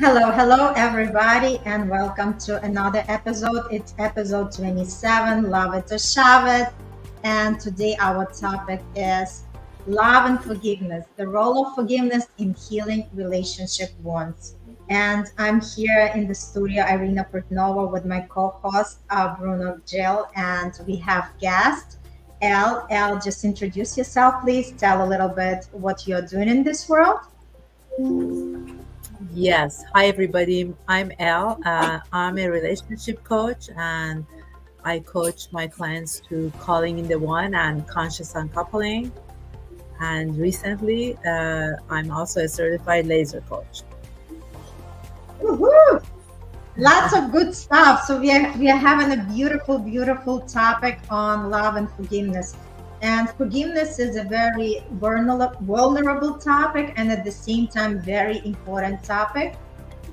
Hello, everybody, and welcome to another episode. It's episode 27, Love It or Shove It. And today, our topic is love and forgiveness, the role of forgiveness in healing relationship wounds. And I'm here in the studio, Irina Portnova, with my co host, Bruno Jill, and we have guest. Elle, just introduce yourself, please. Tell a little bit what you're doing in this world. Yes. Hi, everybody. I'm Elle. I'm a relationship coach, and I coach my clients to calling in the one and conscious uncoupling. And recently, I'm also a certified laser coach. Woohoo! Lots of good stuff. So we are having a beautiful topic on love and forgiveness. And forgiveness is a very vulnerable topic, and at the same time very important topic,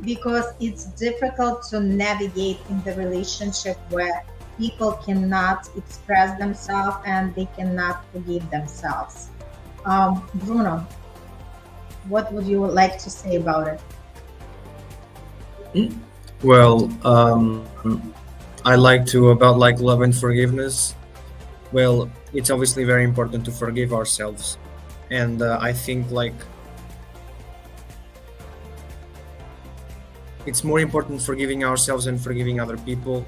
because it's difficult to navigate in the relationship where people cannot express themselves and they cannot forgive themselves. Bruno, what would you like to say about it? Well, I like to about like love and forgiveness. Well, it's obviously very important to forgive ourselves, and I think like it's more important forgiving ourselves and forgiving other people.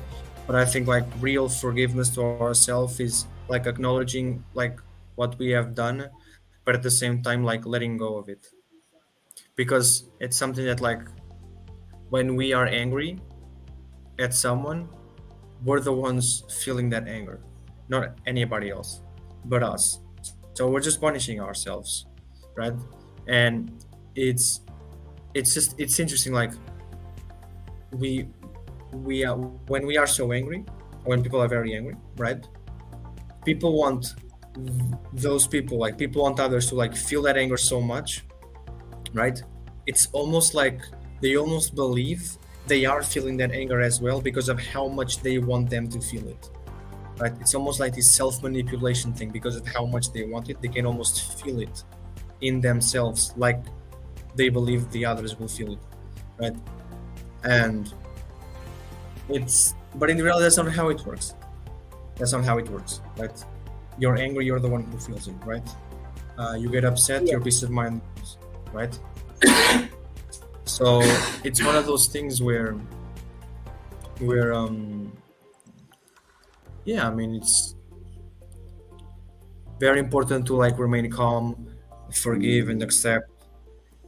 But I think like real forgiveness to ourselves is like acknowledging like what we have done, but at the same time like letting go of it, because it's something that like when we are angry at someone, we're the ones feeling that anger, not anybody else but us. So we're just punishing ourselves, right? And it's it's interesting like we we are when we are so angry, when people are very angry, right? People want those people, like people want others to like feel that anger so much, right? It's almost like they almost believe they are feeling that anger as well because of how much they want them to feel it, right? It's almost like this self-manipulation thing. Because of how much they want it, they can almost feel it in themselves, like they believe the others will feel it, right? And but in reality, that's not how it works. That's not how it works, right? You're angry, you're the one who feels it, right? You get upset, your peace of mind, right? So it's one of those things where yeah, I mean, it's very important to like remain calm, forgive and accept,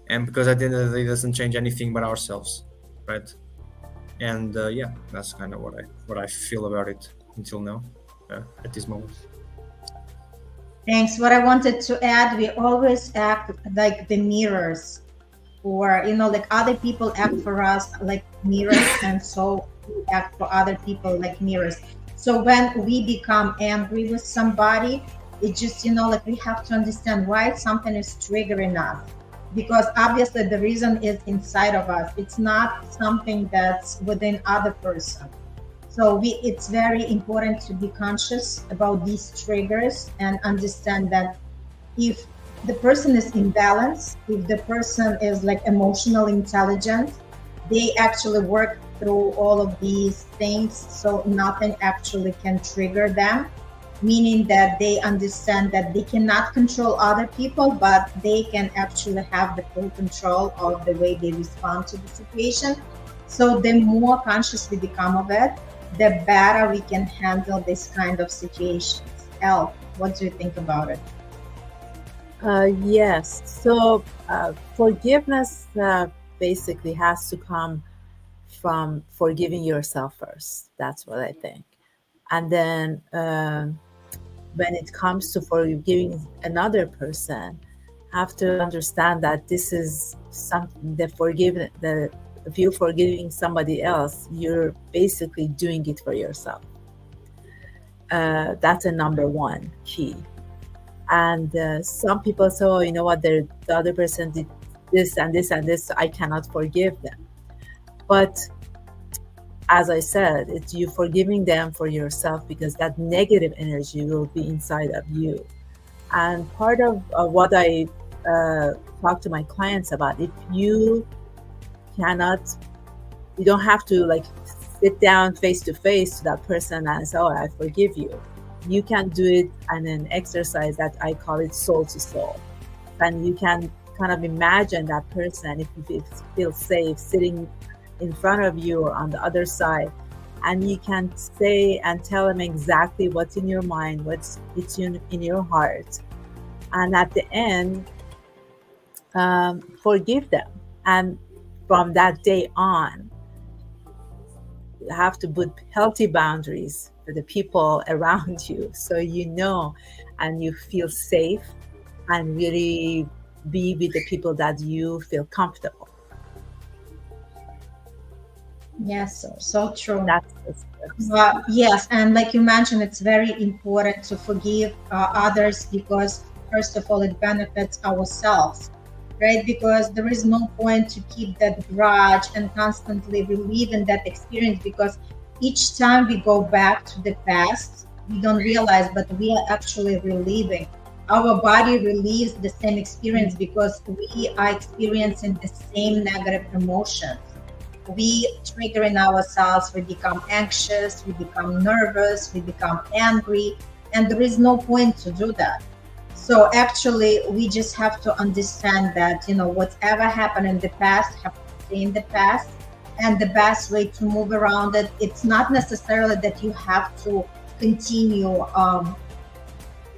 and because at the end of the day, it doesn't change anything but ourselves, right? And yeah, that's kind of what I feel about it until now, at this moment. Thanks. What I wanted to add, we always act like the mirrors, or like other people act for us like mirrors, and so we act for other people like mirrors. So when we become angry with somebody, it just like we have to understand why something is triggering us, because obviously the reason is inside of us. It's not something that's within other person. So it's very important to be conscious about these triggers and understand that if the person is imbalanced, if the person is like emotionally intelligent, they actually work through all of these things, so nothing actually can trigger them, meaning that they understand that they cannot control other people, but they can actually have the full control of the way they respond to the situation. So the more conscious we become of it, the better we can handle this kind of situations. Elle, what do you think about it? Yes. So forgiveness basically has to come from forgiving yourself first. That's what I think. And then when it comes to forgiving another person, have to understand that this is something if you're forgiving somebody else, you're basically doing it for yourself. That's a number one key. And some people say, oh, you know what, the other person did this and this and this, so I cannot forgive them. But as I said, it's you forgiving them for yourself, because that negative energy will be inside of you. And part of what I talk to my clients about, if you you don't have to like sit down face to face to that person and say, oh, I forgive you. You can do it in an exercise that I call it soul to soul. And you can kind of imagine that person, if you feel safe, sitting in front of you or on the other side. And you can say and tell them exactly what's in your mind, what's in your heart. And at the end, forgive them. And from that day on, you have to put healthy boundaries for the people around you, so you know and you feel safe and really be with the people that you feel comfortable. Yes, so true. That's the steps. Yes, and like you mentioned, it's very important to forgive others, because first of all, it benefits ourselves, right? Because there is no point to keep that grudge and constantly reliving that experience, because each time we go back to the past, we don't realize, but we are actually reliving. Our body relieves the same experience because we are experiencing the same negative emotions. We trigger in ourselves, we become anxious, we become nervous, we become angry, and there is no point to do that. So actually, we just have to understand that, whatever happened in the past have to stay in the past, and the best way to move around it, it's not necessarily that you have to continue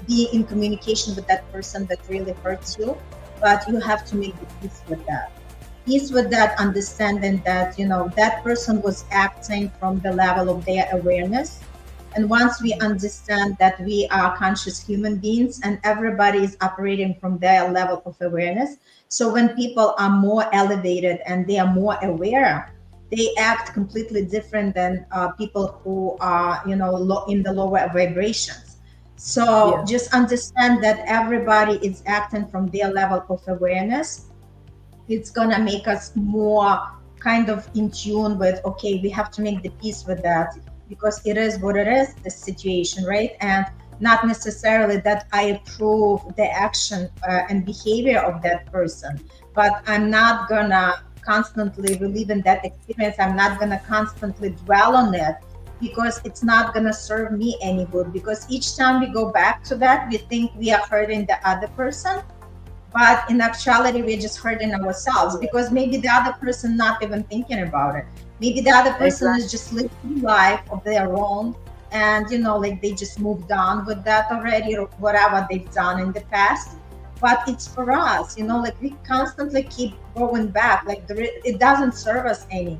be in communication with that person that really hurts you, but you have to make the peace with that. Peace with that, understanding that, that person was acting from the level of their awareness. And once we understand that we are conscious human beings and everybody is operating from their level of awareness, so when people are more elevated and they are more aware, they act completely different than people who are, in the lower vibrations. So Yeah. just understand that everybody is acting from their level of awareness. It's gonna make us more kind of in tune with, okay, we have to make the peace with that, because it is what it is, the situation, right? And not necessarily that I approve the action and behavior of that person, but I'm not gonna constantly relive in that experience. I'm not gonna constantly dwell on it, because it's not gonna serve me any good. Because each time we go back to that, we think we are hurting the other person, but in actuality we're just hurting ourselves, because maybe the other person not even thinking about it. Maybe the other person Exactly. is just living life of their own, and like they just moved on with that already, or whatever they've done in the past. But it's for us, like we constantly keep going back, like it doesn't serve us any,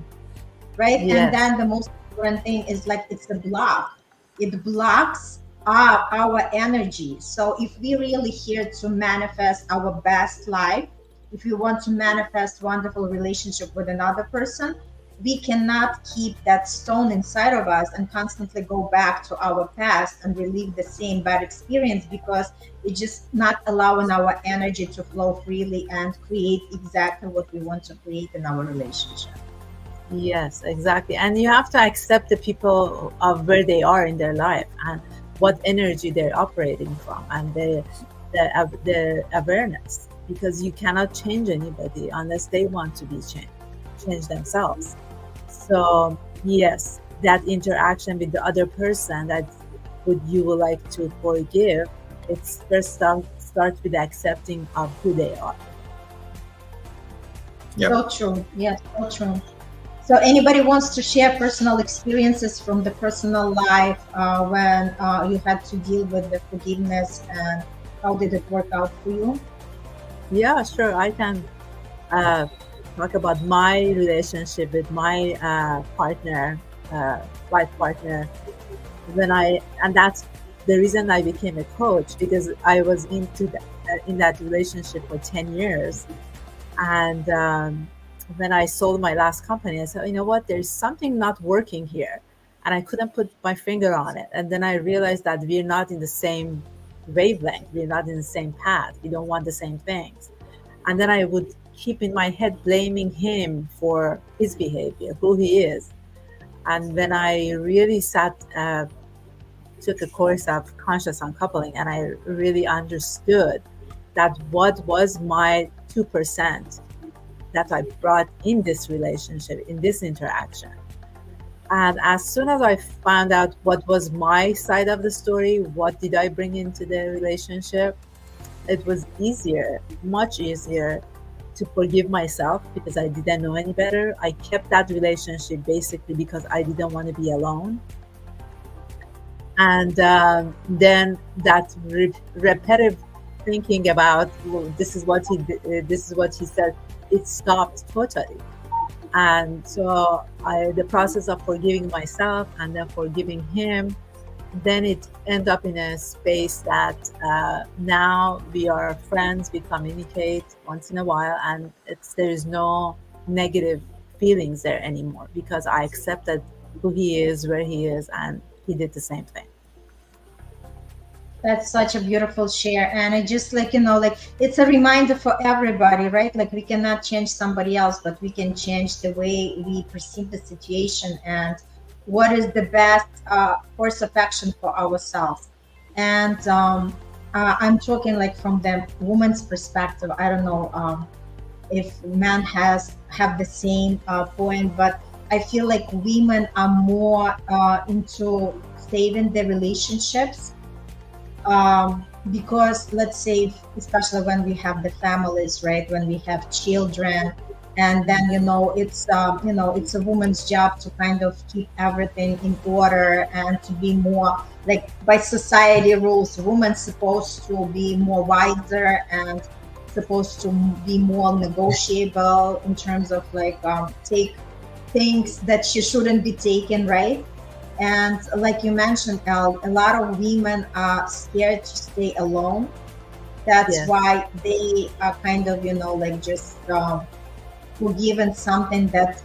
right? And Yes. then the most important thing is, like, it's a block. It blocks up our energy. So if we really here to manifest our best life, if we want to manifest wonderful relationship with another person, we cannot keep that stone inside of us and constantly go back to our past and relive the same bad experience, because it's just not allowing our energy to flow freely and create exactly what we want to create in our relationship. Yes, exactly. And you have to accept the people of where they are in their life and what energy they're operating from, and the awareness, because you cannot change anybody unless they want to be change themselves. So yes, that interaction with the other person that you would like to forgive, it's first starts with accepting of who they are. Yep. So true. Yes, so true. So anybody wants to share personal experiences from the personal life when you had to deal with the forgiveness, and how did it work out for you? Yeah, sure. I can talk about my relationship with my partner, life partner. And that's the reason I became a coach, because I was in that relationship for 10 years. And when I sold my last company, I said, you know what, there's something not working here. And I couldn't put my finger on it. And then I realized that we're not in the same wavelength. We're not in the same path. We don't want the same things. And then I would keep in my head blaming him for his behavior, who he is. And when I really took a course of conscious uncoupling, and I really understood that what was my 2% that I brought in this relationship, in this interaction. And as soon as I found out what was my side of the story, what did I bring into the relationship, it was easier, much easier to forgive myself because I didn't know any better. I kept that relationship basically because I didn't want to be alone. And then that repetitive thinking about, well, this is what he said, it stopped totally. And so the process of forgiving myself and then forgiving him, then it end up in a space that now we are friends, we communicate once in a while, and there is no negative feelings there anymore because I accepted who he is, where he is, and he did the same thing. That's such a beautiful share. And it just like, like it's a reminder for everybody, right? Like we cannot change somebody else, but we can change the way we perceive the situation and what is the best course of action for ourselves. And I'm talking like from the woman's perspective. I don't know if men have the same point, but I feel like women are more into saving the relationships, because let's say, especially when we have the families, right, when we have children, and then it's a woman's job to kind of keep everything in order and to be more like by society rules, woman's supposed to be more wiser and supposed to be more negotiable in terms of like take things that she shouldn't be taken, right? And like you mentioned, Elle, a lot of women are scared to stay alone. That's Yes. why they are kind of, like just forgiven something that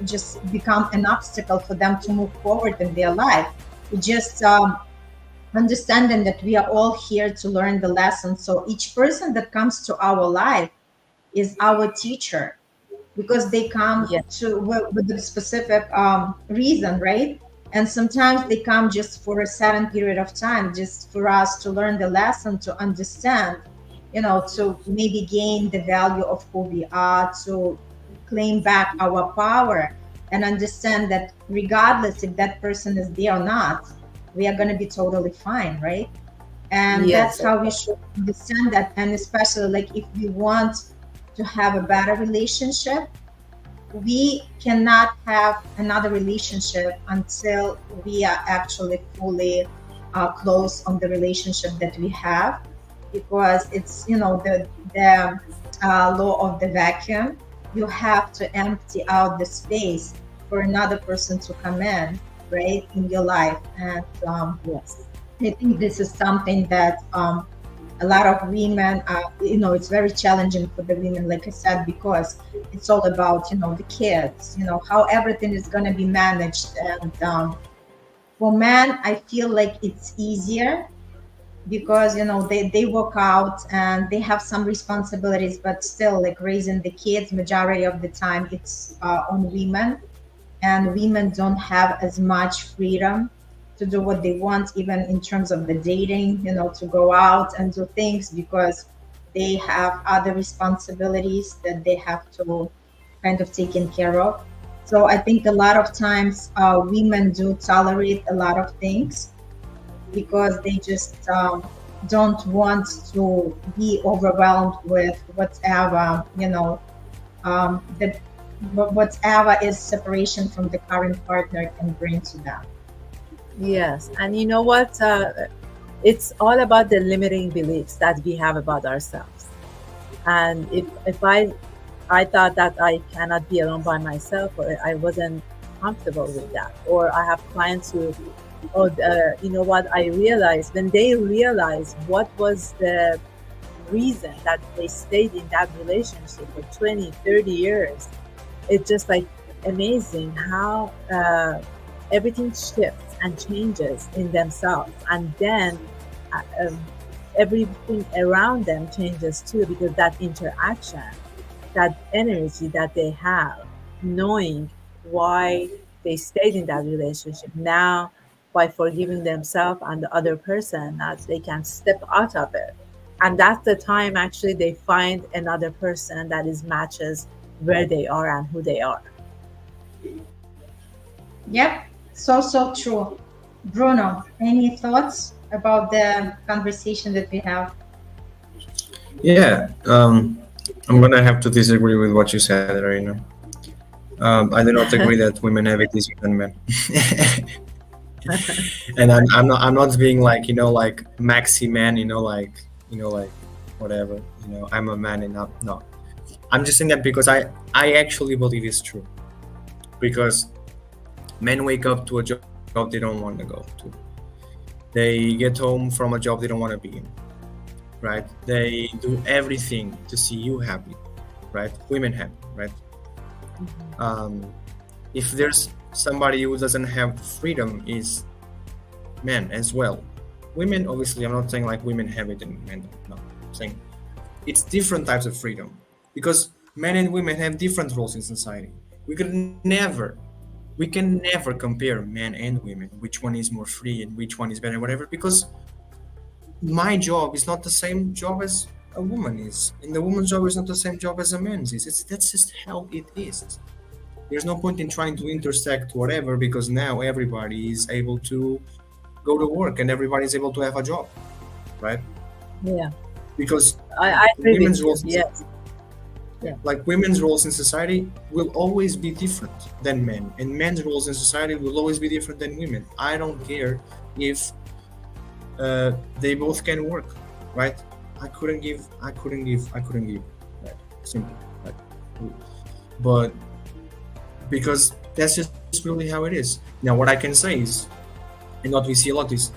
just become an obstacle for them to move forward in their life. We just understanding that we are all here to learn the lesson. So each person that comes to our life is our teacher because they come Yes. to with a specific reason, right? And sometimes they come just for a certain period of time, just for us to learn the lesson, to understand, to maybe gain the value of who we are, to claim back our power, and understand that regardless if that person is there or not, we are going to be totally fine, right? And that's Yes. how we should understand that. And especially like if we want to have a better relationship, we cannot have another relationship until we are actually fully close on the relationship that we have, because it's the law of the vacuum. You have to empty out the space for another person to come in, right, in your life. And Yes. I think this is something that a lot of women, it's very challenging for the women, like I said, because it's all about, the kids, how everything is going to be managed. And for men, I feel like it's easier because, they work out and they have some responsibilities, but still like raising the kids, majority of the time it's on women, and women don't have as much freedom to do what they want, even in terms of the dating, to go out and do things because they have other responsibilities that they have to kind of taken care of. So I think a lot of times women do tolerate a lot of things because they just don't want to be overwhelmed with whatever, the whatever is separation from the current partner can bring to them. Yes. And you know what? It's all about the limiting beliefs that we have about ourselves. And if I thought that I cannot be alone by myself, or I wasn't comfortable with that, or I have clients who, oh, you know what? I realized when they realized what was the reason that they stayed in that relationship for 20, 30 years, it's just like amazing how everything shifts and changes in themselves, and then uh, um, everything around them changes too, because that interaction, that energy that they have, knowing why they stayed in that relationship, now by forgiving themselves and the other person, that they can step out of it, And that's the time actually they find another person that is matches where they are and who they are. Yep, so true. Bruno, any thoughts about the conversation that we have? Yeah, I'm gonna have to disagree with what you said, Reina. I do not agree that women have it easier than men. And I'm not being like, like maxi man, like whatever, I'm a man and not, no. I'm just saying that because I actually believe it's true. Because men wake up to a job they don't want to go to. They get home from a job they don't want to be in, right? They do everything to see you happy, right? Women happy, right? If there's somebody who doesn't have freedom, is men as well. Women, obviously, I'm not saying like women have it and men don't. No, I'm saying it's different types of freedom, because men and women have different roles in society. We can never compare men and women, which one is more free and which one is better, whatever, because my job is not the same job as a woman is, and the woman's job is not the same job as a man's is. That's just how it is. There's no point in trying to intersect whatever, because now everybody is able to go to work and everybody is able to have a job, right? Yeah, Because I agree women's with you. roles, Yes. like women's roles in society will always be different than men, and men's roles in society will always be different than women. I don't care if they both can work, right? I couldn't give, right? Simple, right? But because that's just really how it is. Now, what I can say is, and what we see a lot is,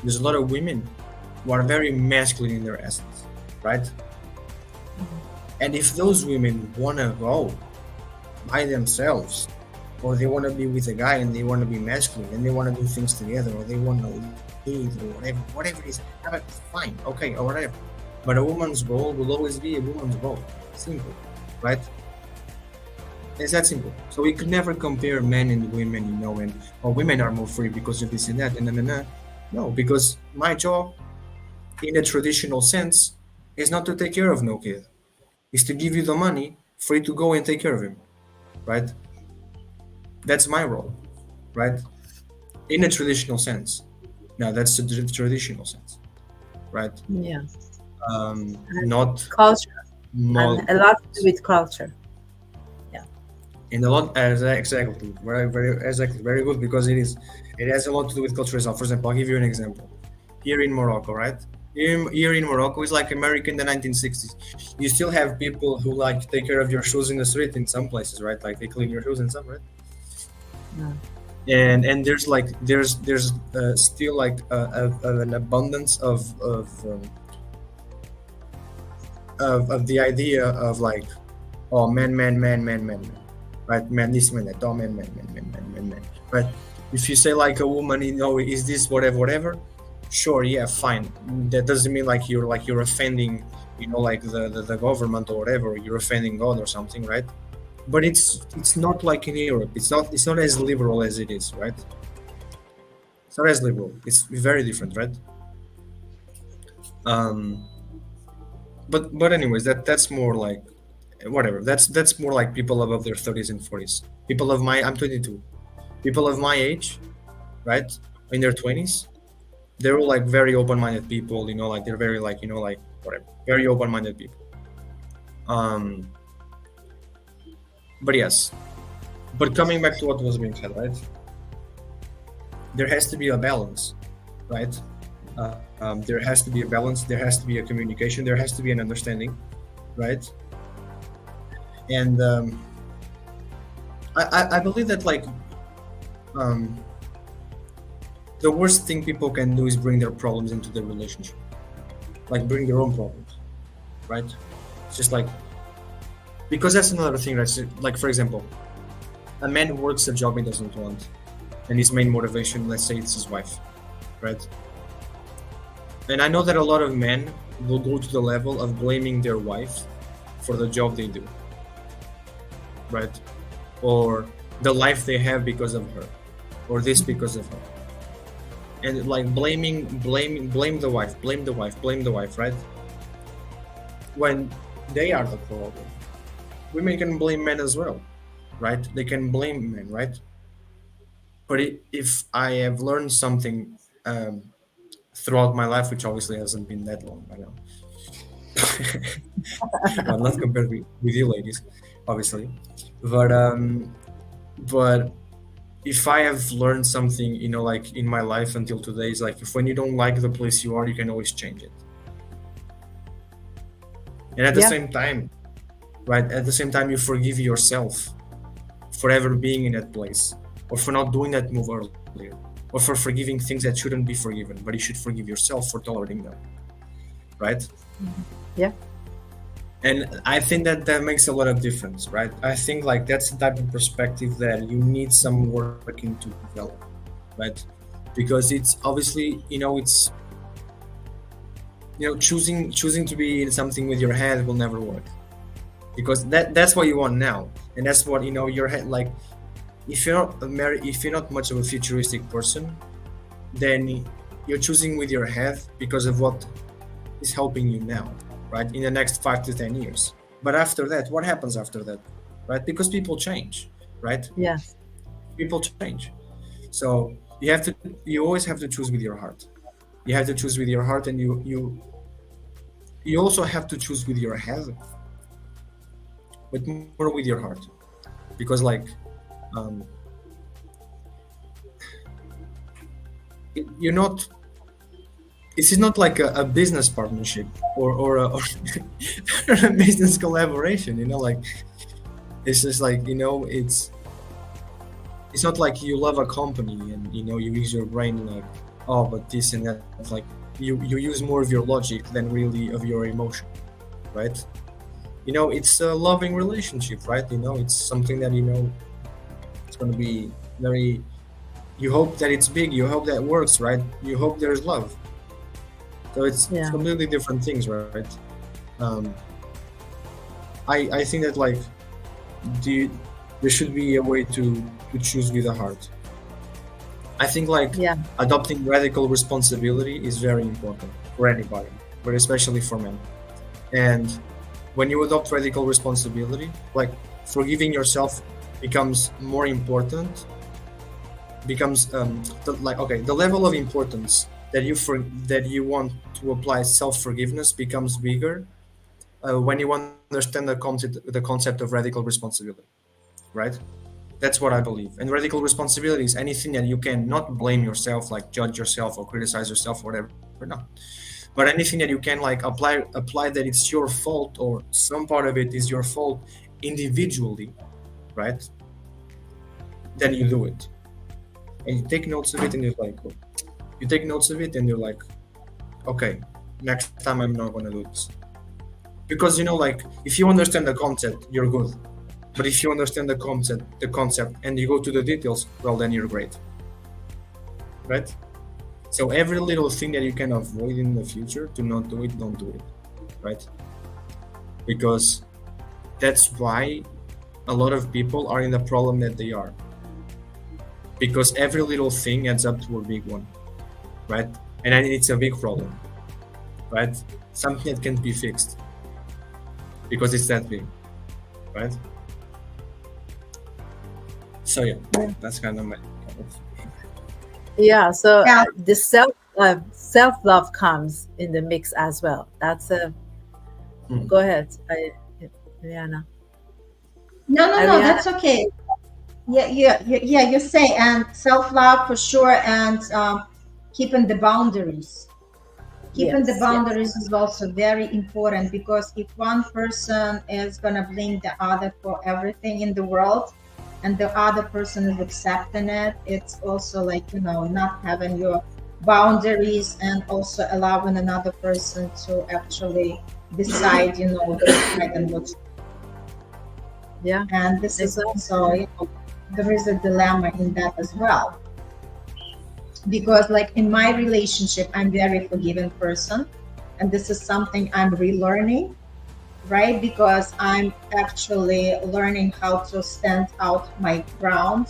there's a lot of women who are very masculine in their essence, right? And if those women want to go by themselves, or they want to be with a guy and they want to be masculine and they want to do things together, or they want to lead, or whatever it is, fine, okay, or whatever. But a woman's role will always be a woman's role. Simple, right? It's that simple. So we could never compare men and women, and women are more free because of this and that, and no, because my job, in a traditional sense, is not to take care of no kid. Is to give you the money for you to go and take care of him, right? That's my role, right? In a traditional sense. Now that's the traditional sense, right? Yeah. Not Culture. not And a lot to do with culture. in a lot, exactly, very good, because it has a lot to do with culture as well. For example, I'll give you an example. Here in Morocco, right? Here in Morocco is like America in the 1960s. You still have people who like take care of your shoes in the street in some places, right? Like they clean your shoes and stuff, right? Yeah. And there's still like an abundance of the idea of like, oh, man, right? Man, this, man, that, oh, man, right? If you say like a woman, is this whatever, sure, yeah, fine. That doesn't mean like you're offending, like the government or whatever. You're offending God or something, right? But it's not like in Europe. It's not as liberal as it is, right? It's not as liberal. It's very different, right? But anyways, that's more like whatever. That's more like people above their 30s and 40s. I'm 22. People of my age, right, in their 20s, they're all like very open-minded people. Like they're very like like whatever, very open-minded people. But yes, but coming back to what was being said, right? There has to be a balance, right? There has to be a balance. There has to be a communication. There has to be an understanding, right? And I believe that like the worst thing people can do is bring their problems into the relationship, like bring their own problems, right? It's just like, because that's another thing, right? So, like for example, a man who works a job he doesn't want, and his main motivation, let's say it's his wife, right? And I know that a lot of men will go to the level of blaming their wife for the job they do, right? Or the life they have because of her, or this because of her. And like blame the wife, right? when they are the problem. Women can blame men as well, right? They can blame men, right? But if I have learned something throughout my life, which obviously hasn't been that long, I know. Well, not compared with you ladies, obviously, but if I have learned something, like in my life until today, is like if when you don't like the place you are, you can always change it. And at the Yeah. same time, right? At the same time, you forgive yourself for ever being in that place, or for not doing that move earlier, or for forgiving things that shouldn't be forgiven, but you should forgive yourself for tolerating them, right? Yeah. And I think that makes a lot of difference, right? I think like that's the type of perspective that you need some working to develop, right? Because it's obviously, it's choosing to be in something with your head will never work, because that's what you want now, and that's what your head, like if you're not much of a futuristic person, then you're choosing with your head because of what is helping you now, right, in the next 5 to 10 years. But after that, what happens after that, right? Because people change, right? Yes. People change. So you always have to choose with your heart. You have to choose with your heart, and you also have to choose with your head, but more with your heart, because like you're not this is not like a business partnership or a business collaboration, like it's just like it's not like you love a company and you use your brain like, oh, but this and that. It's like you use more of your logic than really of your emotion, right? It's a loving relationship, right? It's something that it's going to be very, you hope that it's big, you hope that it works, right? You hope there's love. So it's completely different things, right? I think that like there should be a way to choose with the heart. I think like adopting radical responsibility is very important for anybody, but especially for men. And when you adopt radical responsibility, like forgiving yourself becomes more important, becomes the level of importance that you want to apply self-forgiveness becomes bigger when you understand the concept of radical responsibility, right? That's what I believe. And radical responsibility is anything that you can not blame yourself, like judge yourself or criticize yourself or whatever, no. But anything that you can like apply that it's your fault or some part of it is your fault individually, right? Then you do it. And you take notes of it and you're like, you take notes of it and you're like, okay, next time I'm not gonna do this. Because like if you understand the concept, you're good. But if you understand the concept and you go to the details, well, then you're great, right? So every little thing that you can avoid in the future, do not do it, don't do it, right? Because that's why a lot of people are in the problem that they are. Because every little thing adds up to a big one, right? And then it's a big problem, right? Something that can't be fixed because it's that big, right? So that's kind of my. Yeah. So the self love comes in the mix as well. That's a. Go ahead, Rihanna. No, that's okay. You say, and self-love for sure, and keeping the boundaries. Keeping the boundaries is also very important, because if one person is gonna blame the other for everything in the world, and the other person is accepting it, it's also like not having your boundaries and also allowing another person to actually decide what's right and what's and this is also there is a dilemma in that as well, because like in my relationship I'm very forgiving person, and this is something I'm relearning, right? Because I'm actually learning how to stand out my ground,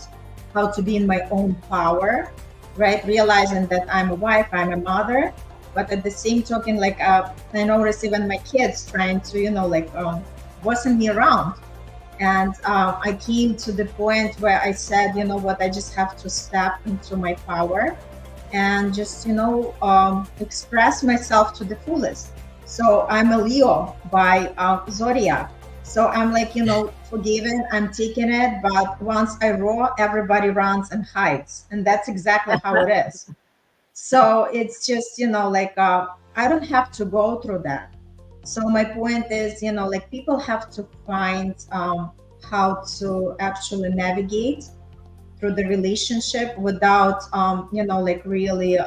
how to be in my own power, right? Realizing that I'm a wife, I'm a mother, But at the same token, like I notice even my kids trying to, wasn't me around. And I came to the point where I said, you know what, I just have to step into my power and just, express myself to the fullest. So I'm a Leo by zodiac. So I'm like, forgiven, I'm taking it. But once I roar, everybody runs and hides. And that's exactly how it is. So it's just, I don't have to go through that. So my point is, people have to find how to actually navigate through the relationship without, really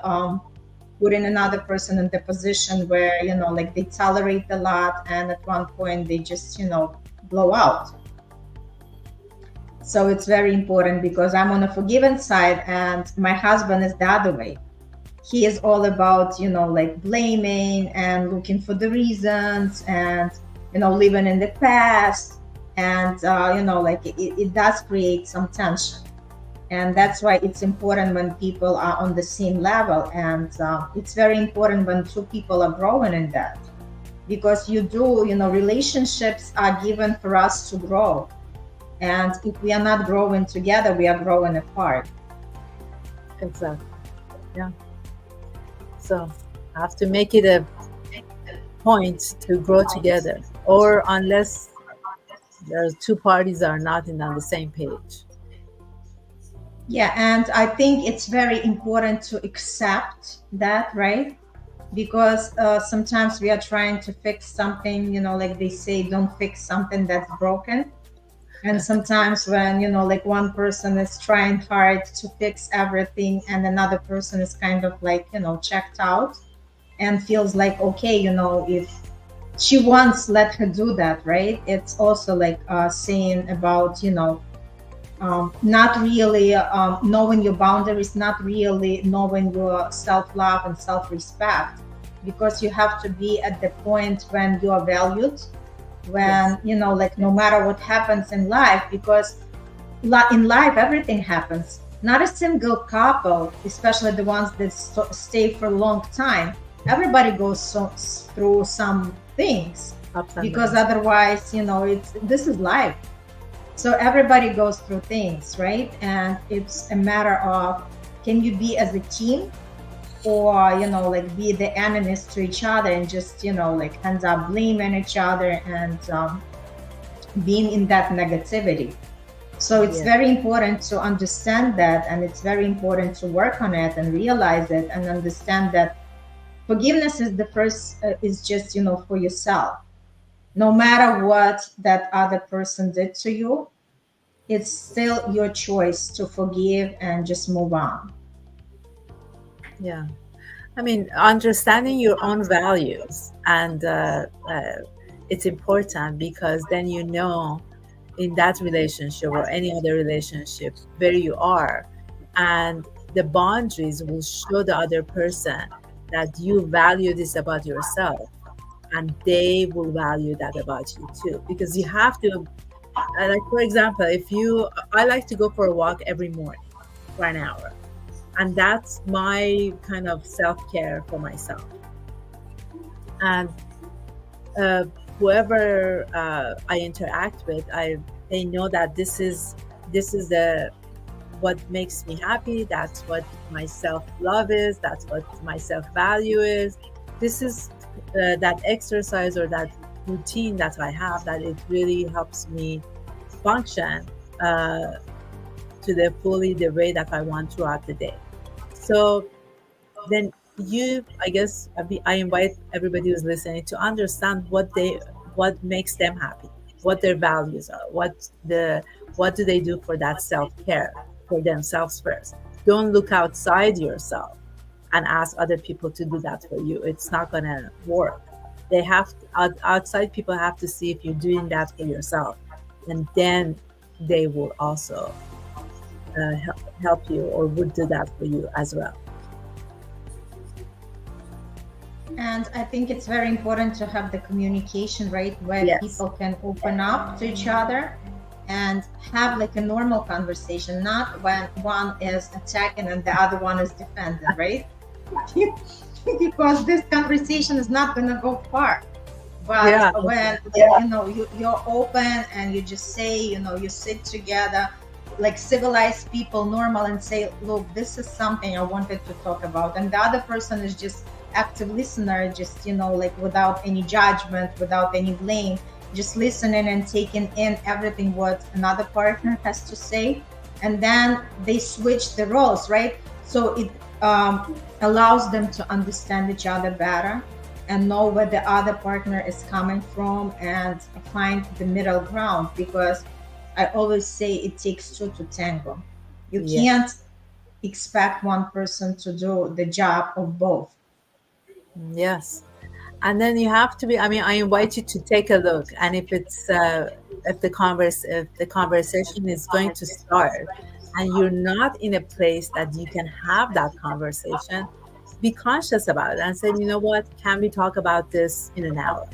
putting another person in the position where, they tolerate a lot and at one point they just, blow out. So it's very important because I'm on a forgiven side and my husband is the other way. He is all about, blaming and looking for the reasons and, living in the past. And, it does create some tension. And that's why it's important when people are on the same level. And it's very important when two people are growing in that. Because relationships are given for us to grow. And if we are not growing together, we are growing apart. Exactly. Yeah. So I have to make it a point to grow together, or unless the two parties are not on the same page. Yeah, and I think it's very important to accept that, right? Because sometimes we are trying to fix something, like they say, don't fix something that's broken. And sometimes when, one person is trying hard to fix everything and another person is kind of like, checked out and feels like, okay, if she wants, let her do that, right? It's also like saying about, not really knowing your boundaries, not really knowing your self-love and self-respect, because you have to be at the point when you are valued, when yes. No matter what happens in life, because in life everything happens. Not a single couple, especially the ones that stay for a long time, everybody goes through some things, because otherwise this is life. So everybody goes through things, right? And it's a matter of, can you be as a team, or be the enemies to each other and just end up blaming each other and being in that negativity. So it's very important to understand that, and it's very important to work on it and realize it and understand that forgiveness is the first is just for yourself. No matter what that other person did to you, it's still your choice to forgive and just move on. Yeah. I mean, understanding your own values, and it's important, because then in that relationship or any other relationship where you are, and the boundaries will show the other person that you value this about yourself, and they will value that about you too. Because you have to, like, for example, I like to go for a walk every morning for an hour. And that's my kind of self-care for myself. And whoever I interact with, they know that this is what makes me happy. That's what my self-love is. That's what my self-value is. This is that exercise or that routine that I have, that it really helps me function to the fully the way that I want throughout the day. So then I guess I invite everybody who's listening to understand what makes them happy, what their values are, what do they do for that self-care for themselves first. Don't look outside yourself and ask other people to do that for you. It's not gonna work. They have outside people have to see if you're doing that for yourself, and then they will also help you, or would do that for you as well. And I think it's very important to have the communication, right, where people can open up to each other and have like a normal conversation, not when one is attacking and the other one is defending, right? because this conversation is not going to go far. But Yeah. when you're open and you just say, you sit together like civilized people, normal, and say, look, this is something I wanted to talk about, and the other person is just active listener, just like without any judgment, without any blame, just listening and taking in everything what another partner has to say, and then they switch the roles, right? So it allows them to understand each other better and know where the other partner is coming from and find the middle ground, because I always say it takes two to tango. You Yeah. can't expect one person to do the job of both. Yes. And then you have to be, I mean, I invite you to take a look. And if if the conversation is going to start and you're not in a place that you can have that conversation, be conscious about it and say, you know what, can we talk about this in an hour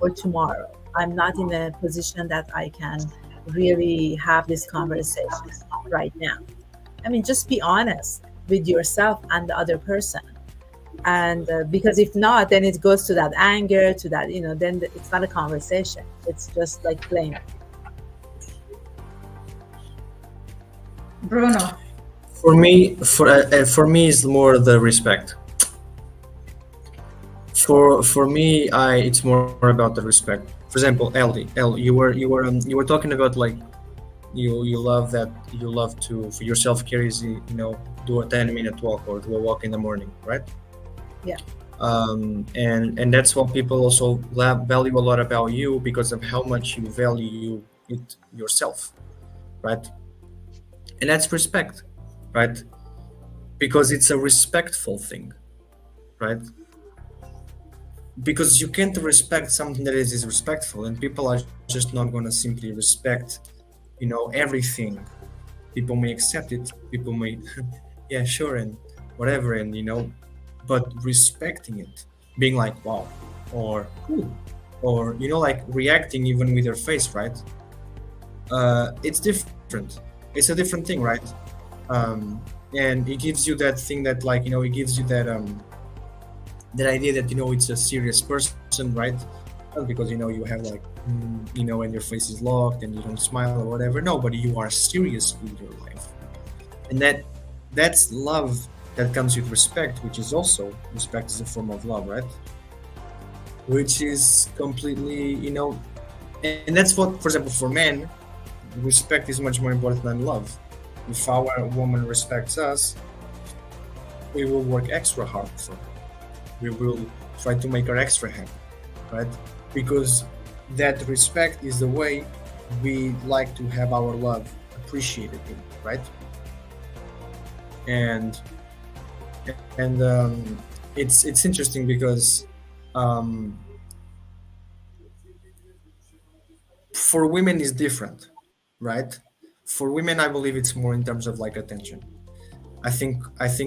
or tomorrow? I'm not in a position that I can really have this conversation right now. I mean, just be honest with yourself and the other person. And because if not, then it goes to that anger, to that, then it's not a conversation. It's just like blaming. Bruno. For me, it's more the respect. For me, it's more about the respect. For example, you were talking about like you love to, for your self-care is do a 10-minute walk or do a walk in the morning, right? Yeah. And that's what people also value a lot about you, because of how much you value it yourself, right? And that's respect, right? Because it's a respectful thing, right? Because you can't respect something that is disrespectful, and people are just not going to simply respect everything. People may accept it, people may yeah, sure, and whatever, and but respecting it, being like wow or cool, or like reacting even with your face, right? It's different. It's a different thing, right? And it gives you that thing that it gives you that idea that it's a serious person, right? Not because you have like and your face is locked and you don't smile or whatever. No, but you are serious with your life, and that's love that comes with respect, which is also respect is a form of love, right? Which is completely and that's what, for example, for men, respect is much more important than love. If our woman respects us, we will work extra hard for her. We will try to make her extra happy, right? Because that respect is the way we like to have our love appreciated, right? And it's interesting because for women is different, right? For women, I believe it's more in terms of like attention. I think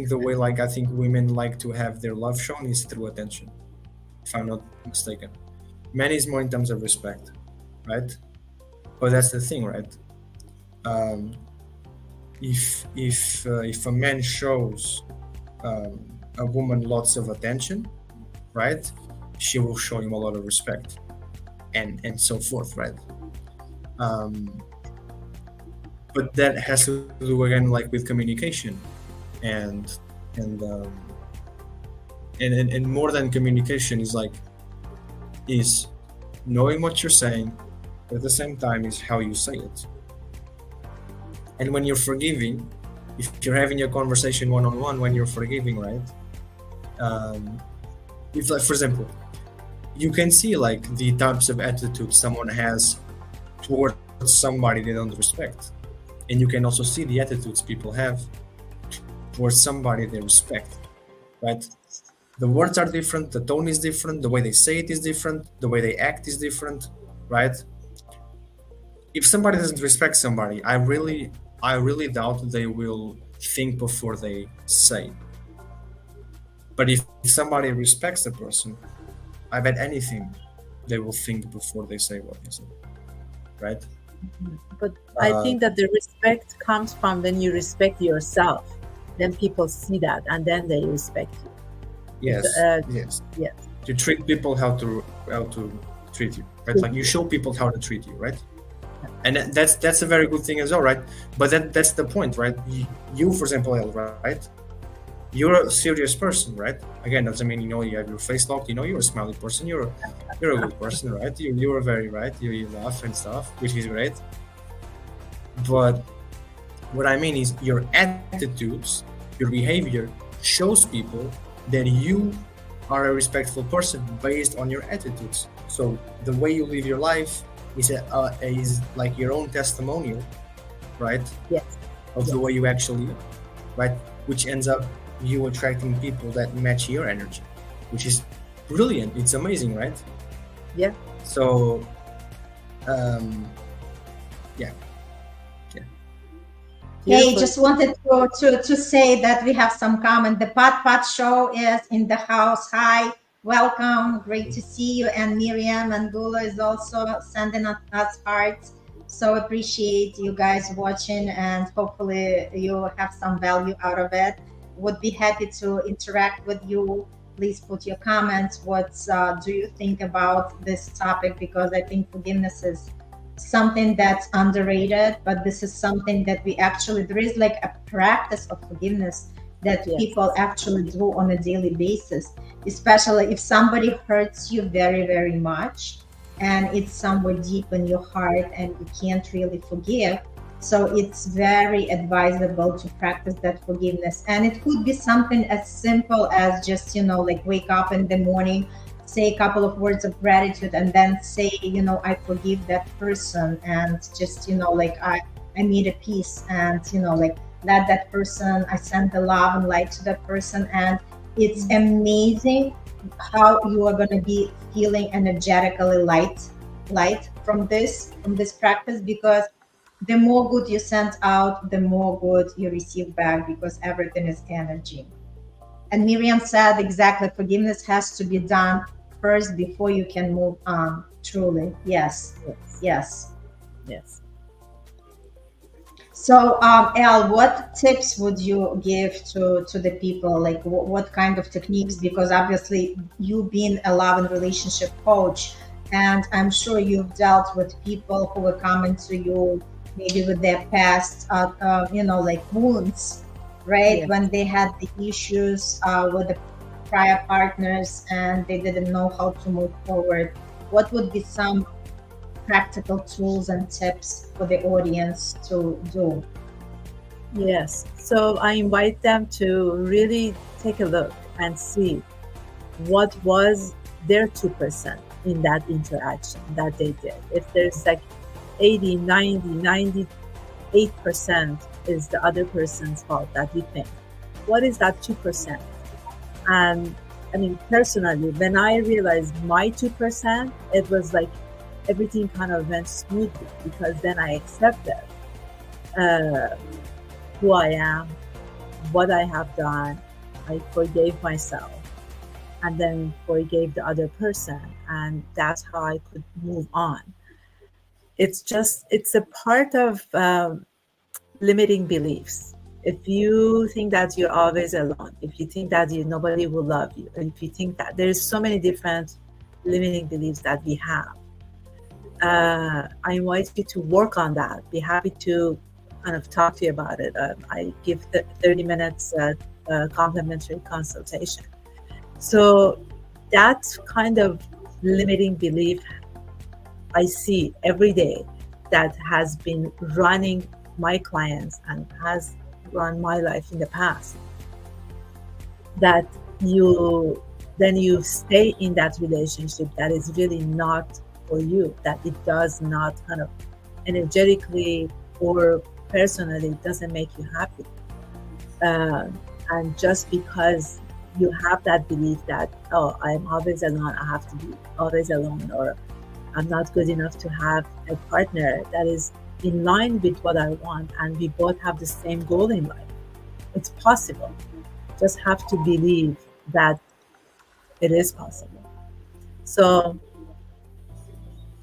the way I think women like to have their love shown is through attention, if I'm not mistaken. Men is more in terms of respect, right? But that's the thing, right? If a man shows a woman lots of attention, right, she will show him a lot of respect, and so forth, right? But that has to do again like with communication, and more than communication is knowing what you're saying, but at the same time is how you say it. And when you're forgiving, if you're having a conversation one-on-one, when you're forgiving, right? If, like, for example, you can see like the types of attitude someone has towards somebody they don't respect, and you can also see the attitudes people have towards somebody they respect, right? The words are different, the tone is different, the way they say it is different, the way they act is different, right? If somebody doesn't respect somebody, I really doubt they will think before they say. But if somebody respects the person, I bet anything they will think before they say what they say, right? But I think that the respect comes from when you respect yourself. Then people see that and then they respect you. Yes, Uh, yes. yes, To treat people how to treat you, right? Like you show people how to treat you, right? And that's a very good thing as well, right? But that's the point, right? You for example, El, right? You're a serious person, right? Again, doesn't mean you have your face locked. You're a smiley person. You're a good person, right? You're very right. You laugh and stuff, which is great. But what I mean is your attitudes, your behavior shows people that you are a respectful person based on your attitudes. So the way you live your life is like your own testimonial, right? yes, Of the yes, way you actually are, right? Which ends up you attracting people that match your energy, which is brilliant. It's amazing, right? yeah. So, um, yeah, yeah. Hey, Beautiful. just wanted to say that we have some comment. The Pat Pat Show is in the house. Hi, welcome. Great to see you. And Miriam and Gula is also sending us hearts. So appreciate you guys watching, and hopefully you have some value out of it. Would be happy to interact with you. Please put your comments. What do you think about this topic? Because I think forgiveness is something that's underrated, but this is something that we actually, there is like a practice of forgiveness that Yes, people actually do on a daily basis, especially if somebody hurts you very, very much and it's somewhere deep in your heart and you can't really forgive. So it's very advisable to practice that forgiveness. And it could be something as simple as just, like wake up in the morning, say a couple of words of gratitude, and then say, I forgive that person, and just, like I made a peace, and, like let that person, I send the love and light to that person. And it's amazing how you are going to be feeling energetically light from this practice, because the more good you send out, the more good you receive back, because everything is energy. And Miriam said exactly, forgiveness has to be done first before you can move on. Truly. Yes. yes, Yes. yes. So, El, what tips would you give to the people? Like, what kind of techniques? Because obviously, you being a love and relationship coach, and I'm sure you've dealt with people who were coming to you maybe with their past, like wounds, right? Yes. When they had the issues with the prior partners and they didn't know how to move forward. What would be some practical tools and tips for the audience to do? Yes. So I invite them to really take a look and see what was their 2% in that interaction that they did. If there's like 80, 90, 98% is the other person's fault that you think, what is that 2%? And I mean, personally, when I realized my 2%, it was like everything kind of went smoothly, because then I accepted uh, who I am, what I have done. I forgave myself and then forgave the other person. And that's how I could move on. It's a part of limiting beliefs. If you think that you're always alone, if you think that nobody will love you, if you think that there's so many different limiting beliefs that we have, I invite you to work on that. Be happy to kind of talk to you about it. I give 30 minutes complimentary consultation. So that kind of limiting belief I see every day that has been running my clients and has run my life in the past, that you stay in that relationship that is really not for you, that it does not kind of energetically or personally doesn't make you happy. And just because you have that belief that, oh, I'm always alone, I have to be always alone, or I'm not good enough to have a partner that is in line with what I want, and we both have the same goal in life. It's possible. Just have to believe that it is possible. So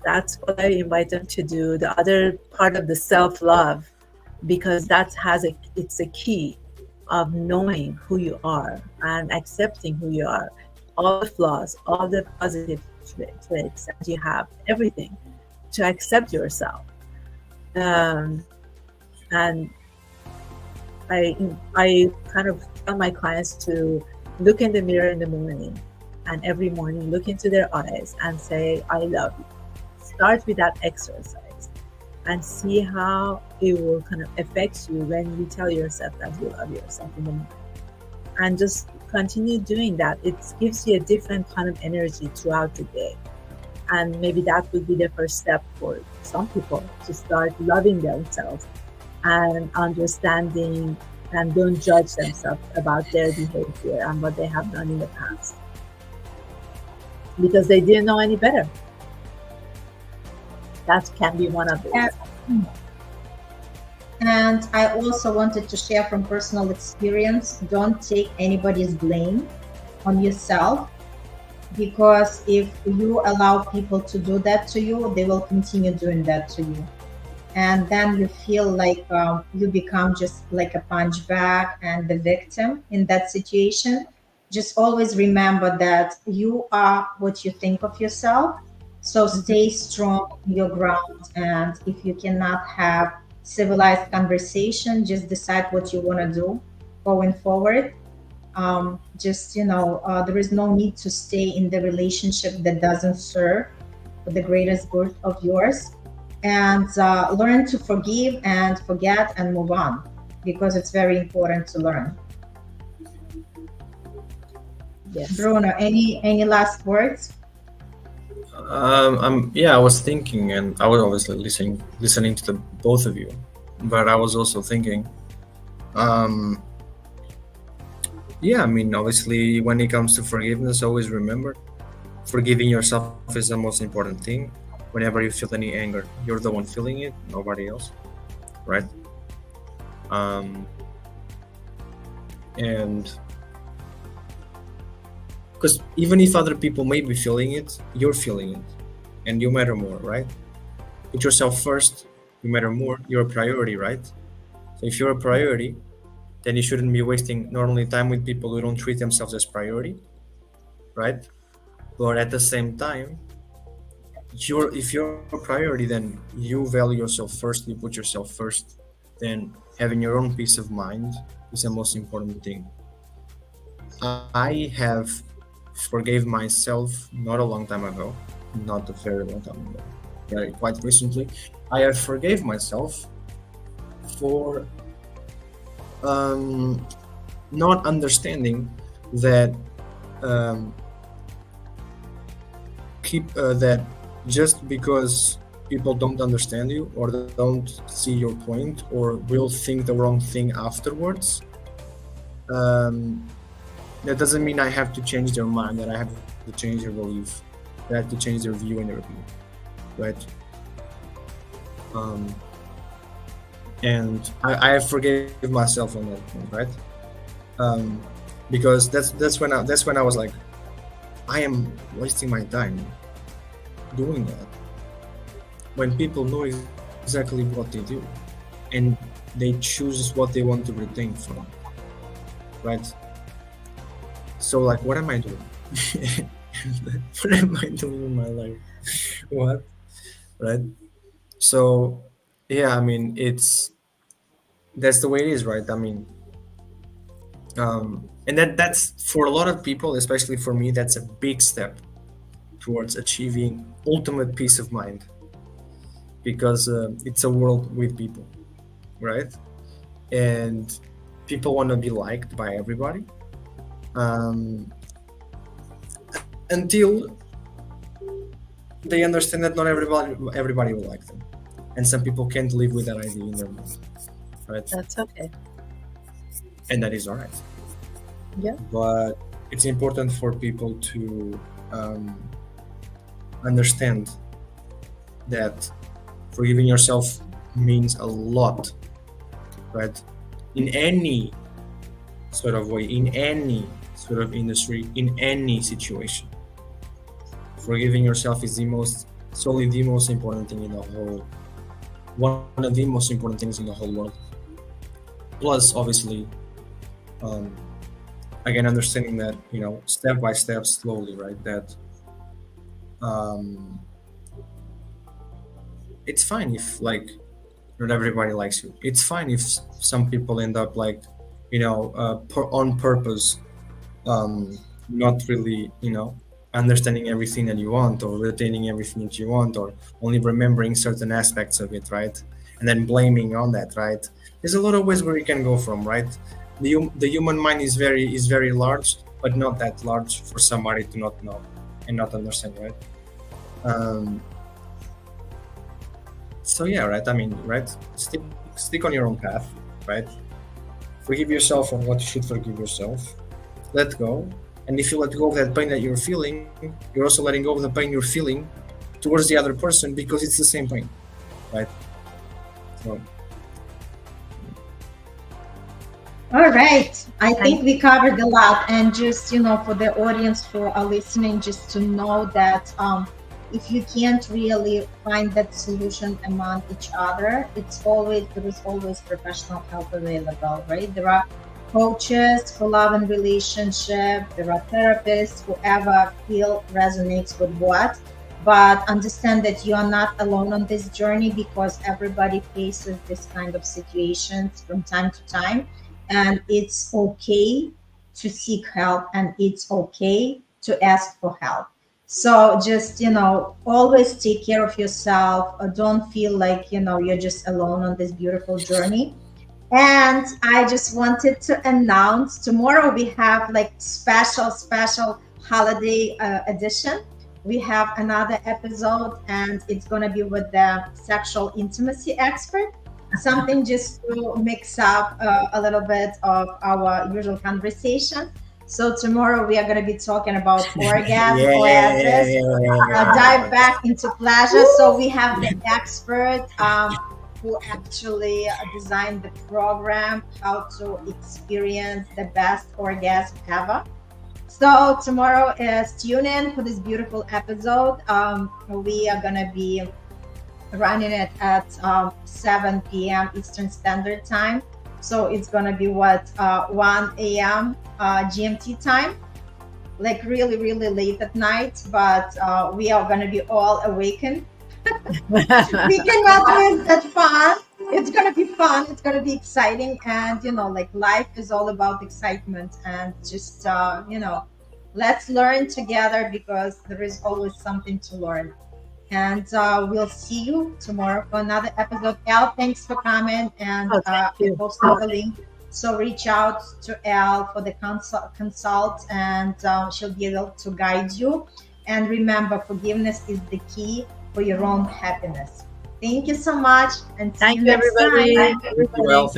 that's what I invite them to do. The other part of the self-love, because it's a key of knowing who you are and accepting who you are, all the flaws, all the positive traits that you have, everything, to accept yourself. And I kind of tell my clients to look in the mirror in the morning, and every morning look into their eyes and say, I love you. Start with that exercise and see how it will kind of affect you when you tell yourself that you love yourself in the morning. And just continue doing that. It gives you a different kind of energy throughout the day. And maybe that would be the first step for some people, to start loving themselves and understanding, and don't judge themselves about their behavior and what they have done in the past, because they didn't know any better. That can be one of it. And I also wanted to share from personal experience, don't take anybody's blame on yourself, because if you allow people to do that to you, they will continue doing that to you. And then you feel like you become just like a punch bag and the victim in that situation. Just always remember that you are what you think of yourself. So stay strong in your ground. And if you cannot have civilized conversation, just decide what you want to do going forward. There is no need to stay in the relationship that doesn't serve for the greatest good of yours. And learn to forgive and forget and move on, because it's very important to learn. Yes. Bruno, any last words? I was thinking, and I was obviously listening to the both of you, but I was also thinking, obviously when it comes to forgiveness, always remember, forgiving yourself is the most important thing. Whenever you feel any anger, you're the one feeling it, nobody else, right? And because even if other people may be feeling it, you're feeling it, and you matter more, right? Put yourself first, you matter more, you're a priority, right? So if you're a priority, then you shouldn't be wasting not only time with people who don't treat themselves as priority, right? But at the same time, if you're a priority, then you value yourself first, you put yourself first, then having your own peace of mind is the most important thing. I have forgave myself not a long time ago, not a very long time ago, very quite recently. I have forgave myself for not understanding that that just because people don't understand you or don't see your point or will think the wrong thing afterwards, that doesn't mean I have to change their mind, that I have to change their belief, that I have to change their view and their opinion, right? And I have forgave myself on that point, right? Because that's when I was like, I am wasting my time doing that. When people know exactly what they do, and they choose what they want to retain from, right? So like, what am I doing? What am I doing in my life? What, right? So yeah, I mean, that's the way it is, right? I mean, and that's for a lot of people, especially for me, that's a big step towards achieving ultimate peace of mind, because it's a world with people, right? And people want to be liked by everybody, until they understand that not everybody will like them, and some people can't live with that idea in their mind, right? That's okay. And that is all right. Yeah. But it's important for people to understand that forgiving yourself means a lot, right? In any sort of way, in any sort of industry, in any situation, forgiving yourself is the most important thing in the whole, one of the most important things in the whole world. Plus, obviously, um, again, understanding that, step by step, slowly, right? That um, it's fine if like not everybody likes you. It's fine if some people end up like, on purpose, not really, understanding everything that you want or retaining everything that you want or only remembering certain aspects of it, right? And then blaming on that, right? There's a lot of ways where you can go from, right? The human mind is very large, but not that large for somebody to not know and not understand, right? Um, so yeah, right. I mean, right? Stick on your own path, right? Forgive yourself on what you should forgive yourself. Let go. And if you let go of that pain that you're feeling, you're also letting go of the pain you're feeling towards the other person because it's the same pain, right? So All right. I Thank think we covered a lot. And just, for the audience who are listening, just to know that if you can't really find that solution among each other, there is always professional help available, right? There are coaches for love and relationship, there are therapists, whoever feel resonates with what. But understand that you are not alone on this journey because everybody faces this kind of situations from time to time, and it's okay to seek help and it's okay to ask for help. So just, always take care of yourself. Don't feel like, you're just alone on this beautiful journey. And I just wanted to announce tomorrow we have like special holiday edition. We have another episode, and it's going to be with the sexual intimacy expert. Something just to mix up a little bit of our usual conversation. So tomorrow we are going to be talking about orgasm, dive back into pleasure. So we have the expert who actually designed the program, how to experience the best orgasm ever. So tomorrow is tune in for this beautiful episode. We are gonna be running it at 7 p.m. Eastern Standard Time. So it's gonna be 1 a.m. GMT time, like really, really late at night. But we are gonna be all awakened. We cannot miss that fun. It's gonna be fun. It's gonna be exciting, and like life is all about excitement, and just let's learn together because there is always something to learn. And we'll see you tomorrow for another episode. Elle, thanks for coming, and Oh, thank I you. posted the link. So reach out to Elle for the consult, and she'll be able to guide you. And remember, forgiveness is the key for your own happiness. Thank you so much, and see Thank you you, next everybody. time. well,